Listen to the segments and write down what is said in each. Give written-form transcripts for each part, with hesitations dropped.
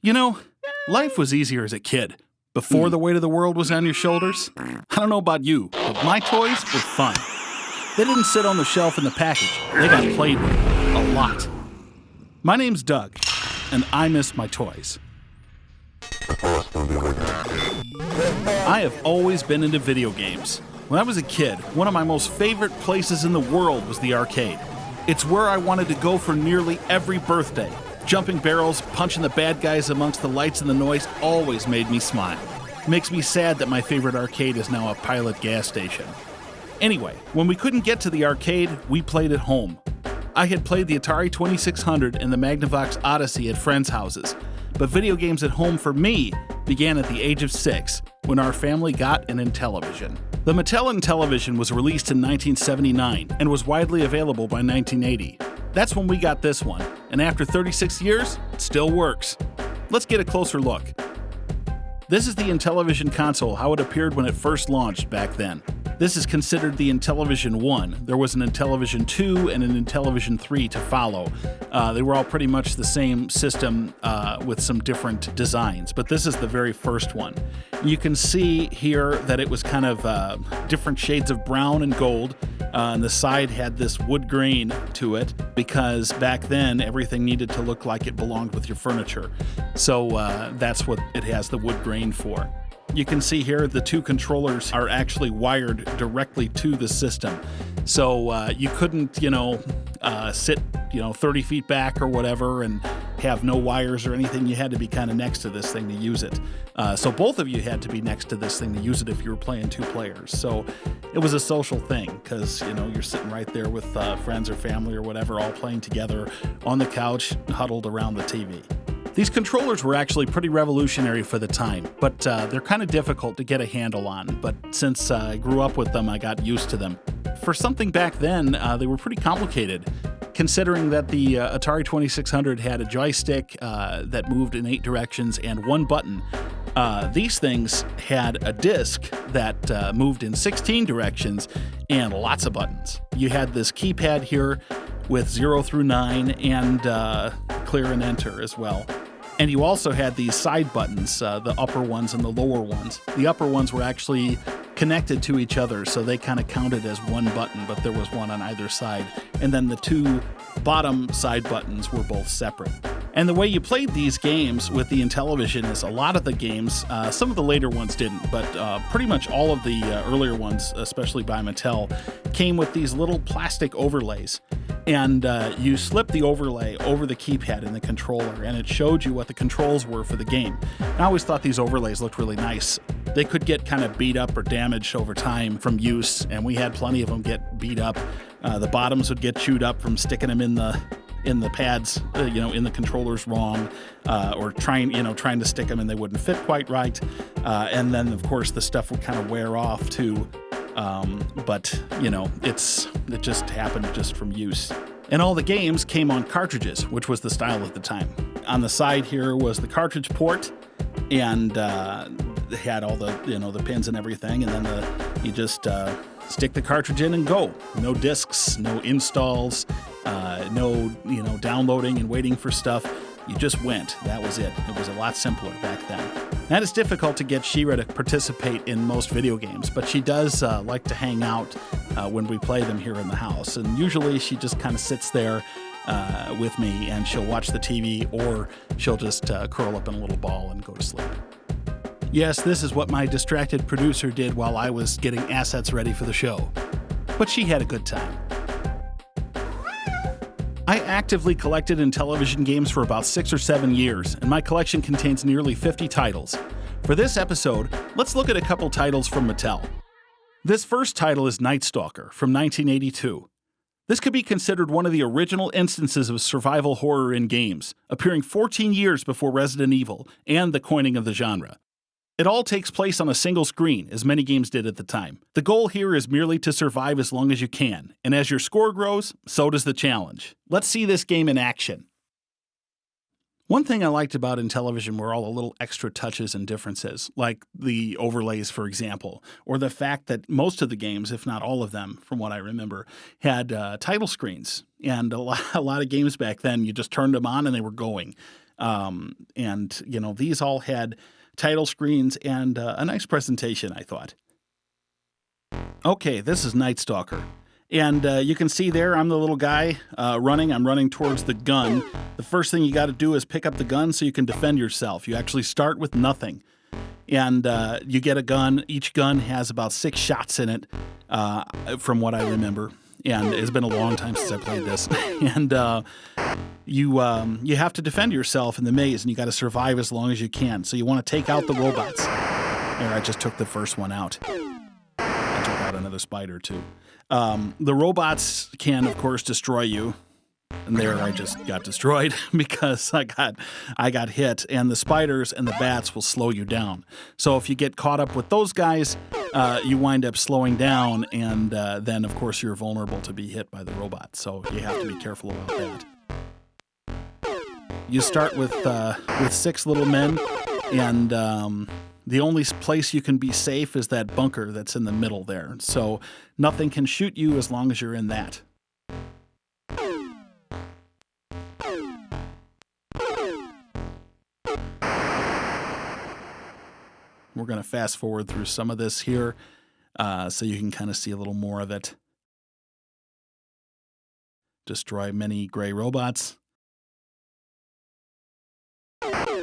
You know, life was easier as a kid, before the weight of the world was on your shoulders. I don't know about you, but my toys were fun. They didn't sit on the shelf in the package. They got played with a lot. My name's Doug, and I miss my toys. I have always been into video games. When I was a kid, one of my most favorite places in the world was the arcade. It's where I wanted to go for nearly every birthday. Jumping barrels, punching the bad guys amongst the lights and the noise always made me smile. It makes me sad that my favorite arcade is now a Pilot gas station. Anyway, when we couldn't get to the arcade, we played at home. I had played the Atari 2600 and the Magnavox Odyssey at friends' houses, but video games at home for me began at the age of 6, when our family got an Intellivision. The Mattel Intellivision was released in 1979 and was widely available by 1980. That's when we got this one, and after 36 years, it still works. Let's get a closer look. This is the Intellivision console, how it appeared when it first launched back then. This is considered the Intellivision 1. There was an Intellivision 2 and an Intellivision 3 to follow. They were all pretty much the same system with some different designs, but this is the very first one. You can see here that it was kind of different shades of brown and gold, and the side had this wood grain to it because back then everything needed to look like it belonged with your furniture. So that's what it has the wood grain for. You can see here the two controllers are actually wired directly to the system. So you couldn't, sit, 30 feet back or whatever and have no wires or anything. You had to be kind of next to this thing to use it. So both of you had to be next to this thing to use it if you were playing two players. So it was a social thing because, you're sitting right there with friends or family or whatever, all playing together on the couch, huddled around the TV. These controllers were actually pretty revolutionary for the time, but they're kind of difficult to get a handle on. But since I grew up with them, I got used to them. For something back then, they were pretty complicated, considering that the Atari 2600 had a joystick that moved in 8 directions and one button. These things had a disc that moved in 16 directions and lots of buttons. You had this keypad here with 0 through 9 and clear and enter as well. And you also had these side buttons, the upper ones and the lower ones. The upper ones were actually connected to each other, so they kind of counted as one button, but there was one on either side. And then the two bottom side buttons were both separate. And the way you played these games with the Intellivision is a lot of the games, some of the later ones didn't, but pretty much all of the earlier ones, especially by Mattel, came with these little plastic overlays. And you slip the overlay over the keypad in the controller, and it showed you what the controls were for the game. I always thought these overlays looked really nice. They could get kind of beat up or damaged over time from use, and we had plenty of them get beat up. The bottoms would get chewed up from sticking them in the pads, in the controllers wrong, or trying to stick them and they wouldn't fit quite right. And then, of course, the stuff would kind of wear off too. But it just happened just from use. And all the games came on cartridges, which was the style at the time. On the side here was the cartridge port, and they had all the pins and everything, and then you just stick the cartridge in and go. No discs, no installs, no downloading and waiting for stuff. You just went. That was it. It was a lot simpler back then. Now, it's difficult to get Shira to participate in most video games, but she does like to hang out when we play them here in the house. And usually she just kind of sits there with me and she'll watch the TV, or she'll just curl up in a little ball and go to sleep. Yes, this is what my distracted producer did while I was getting assets ready for the show. But she had a good time. I actively collected Intellivision games for about 6 or 7 years, and my collection contains nearly 50 titles. For this episode, let's look at a couple titles from Mattel. This first title is Night Stalker from 1982. This could be considered one of the original instances of survival horror in games, appearing 14 years before Resident Evil and the coining of the genre. It all takes place on a single screen, as many games did at the time. The goal here is merely to survive as long as you can, and as your score grows, so does the challenge. Let's see this game in action. One thing I liked about Intellivision were all the little extra touches and differences, like the overlays, for example, or the fact that most of the games, if not all of them, from what I remember, had title screens. And a lot of games back then, you just turned them on and they were going. And, you know, these all had title screens and a nice presentation, I thought. Okay, this is Night Stalker. And you can see there, I'm the little guy running. I'm running towards the gun. The first thing you got to do is pick up the gun so you can defend yourself. You actually start with nothing. And you get a gun. Each gun has about 6 shots in it, from what I remember. And it's been a long time since I played this. And you have to defend yourself in the maze, and you got to survive as long as you can. So you want to take out the robots. There, I just took the first one out. I took out another spider, too. The robots can, of course, destroy you. And there I just got destroyed because I got hit. And the spiders and the bats will slow you down. So if you get caught up with those guys, you wind up slowing down. And then, of course, you're vulnerable to be hit by the robots. So you have to be careful about that. You start with 6 little men. And the only place you can be safe is that bunker that's in the middle there. So nothing can shoot you as long as you're in that. We're going to fast forward through some of this here so you can kind of see a little more of it. Destroy many gray robots.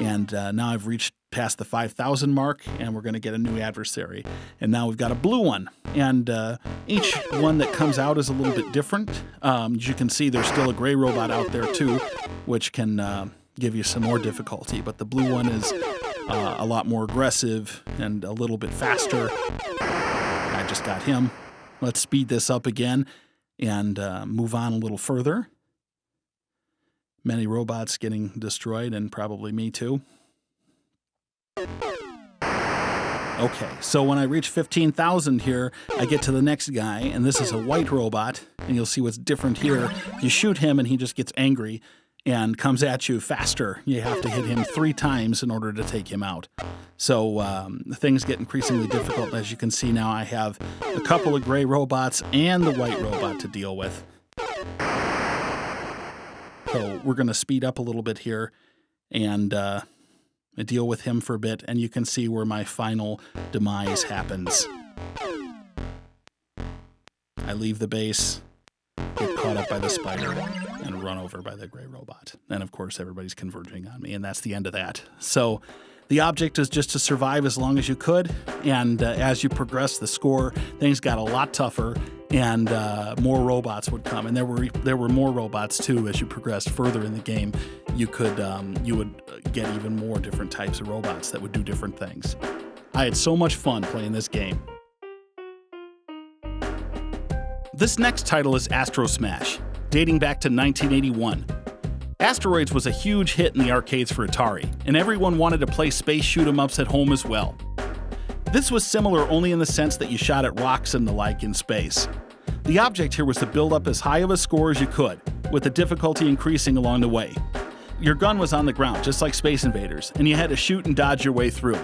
And now I've reached past the 5,000 mark, and we're going to get a new adversary. And now we've got a blue one. And each one that comes out is a little bit different. As you can see, there's still a gray robot out there, too, which can give you some more difficulty. But the blue one is a lot more aggressive and a little bit faster. I just got him. Let's speed this up again and move on a little further. Many robots getting destroyed, and probably me too. Okay, so when I reach 15,000 here, I get to the next guy, and this is a white robot, and you'll see what's different here. You shoot him, and he just gets angry and comes at you faster. You have to hit him 3 times in order to take him out. So things get increasingly difficult. As you can see now, I have a couple of gray robots and the white robot to deal with. So we're going to speed up a little bit here and deal with him for a bit, and you can see where my final demise happens. I leave the base, get caught up by the spider, and run over by the gray robot. And of course, everybody's converging on me, and that's the end of that. So the object is just to survive as long as you could, and as you progress the score, things got a lot tougher, and more robots would come. And there were more robots too. As you progressed further in the game, you would get even more different types of robots that would do different things. I had so much fun playing this game. This next title is Astrosmash, dating back to 1981. Asteroids was a huge hit in the arcades for Atari, and everyone wanted to play space shoot-'em-ups at home as well. This was similar only in the sense that you shot at rocks and the like in space. The object here was to build up as high of a score as you could, with the difficulty increasing along the way. Your gun was on the ground, just like Space Invaders, and you had to shoot and dodge your way through.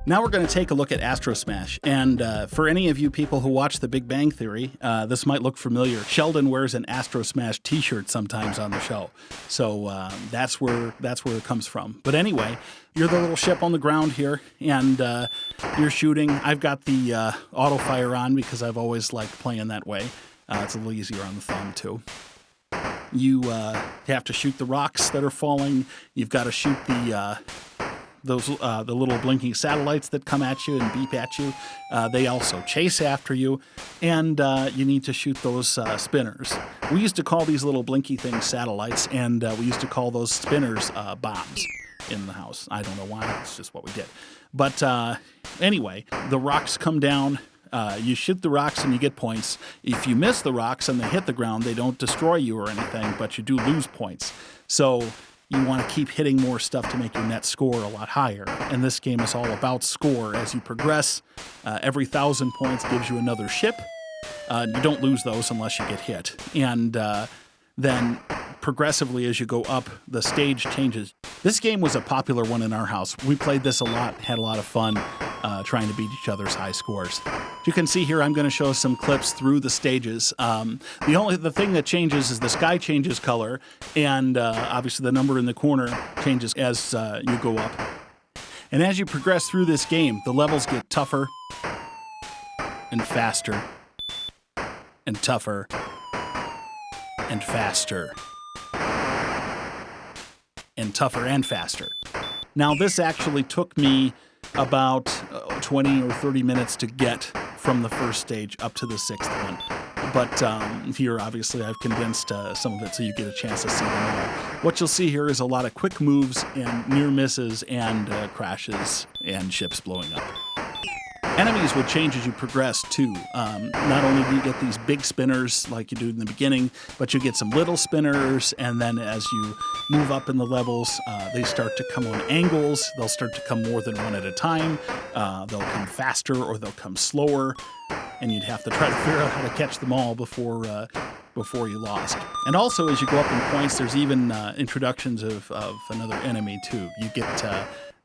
Now we're going to take a look at Astrosmash, and for any of you people who watch The Big Bang Theory, this might look familiar. Sheldon wears an Astrosmash t-shirt sometimes on the show, so that's where it comes from. But anyway, you're the little ship on the ground here, and you're shooting. I've got the auto fire on because I've always liked playing that way. It's a little easier on the thumb, too. You have to shoot the rocks that are falling. You've got to shoot the little blinking satellites that come at you and beep at you. They also chase after you, and you need to shoot those spinners. We used to call these little blinky things satellites, and we used to call those spinners bombs in the house. I don't know why, it's just what we did. But anyway, the rocks come down. You shoot the rocks and you get points. If you miss the rocks and they hit the ground, they don't destroy you or anything, but you do lose points. So you want to keep hitting more stuff to make your net score a lot higher. And this game is all about score. As you progress, every 1,000 points gives you another ship. You don't lose those unless you get hit. And then progressively as you go up, the stage changes. This game was a popular one in our house. We played this a lot, had a lot of fun trying to beat each other's high scores. As you can see here, I'm going to show some clips through the stages. The thing that changes is the sky changes color, and obviously the number in the corner changes as you go up. And as you progress through this game, the levels get tougher and faster and tougher and faster and tougher and faster. Now, this actually took me about 20 or 30 minutes to get from the first stage up to the sixth one. But here, obviously, I've condensed some of it so you get a chance to see them all. What you'll see here is a lot of quick moves and near misses and crashes and ships blowing up. Enemies would change as you progress, too. Not only do you get these big spinners like you do in the beginning, but you get some little spinners, and then as you move up in the levels, they start to come on angles. They'll start to come more than one at a time. They'll come faster or they'll come slower, and you'd have to try to figure out how to catch them all before you lost. And also, as you go up in points, there's even introductions of another enemy, too. You get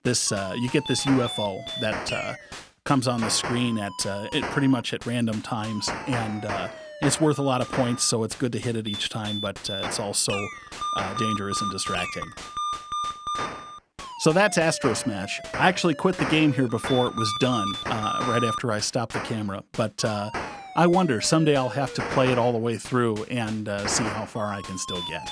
this UFO that comes on the screen at pretty much at random times, and it's worth a lot of points, so it's good to hit it each time, but it's also dangerous and distracting. So that's Astrosmash. I actually quit the game here before it was done, right after I stopped the camera, but I wonder, someday I'll have to play it all the way through and see how far I can still get.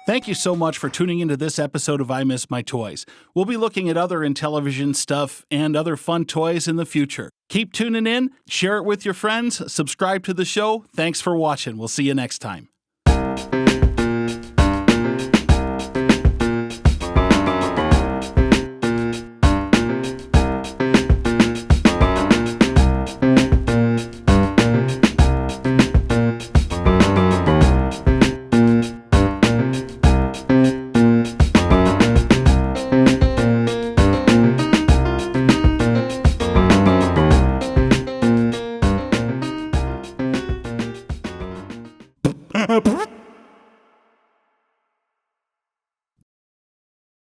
Thank you so much for tuning into this episode of I Miss My Toys. We'll be looking at other Intellivision stuff and other fun toys in the future. Keep tuning in, share it with your friends, subscribe to the show. Thanks for watching. We'll see you next time.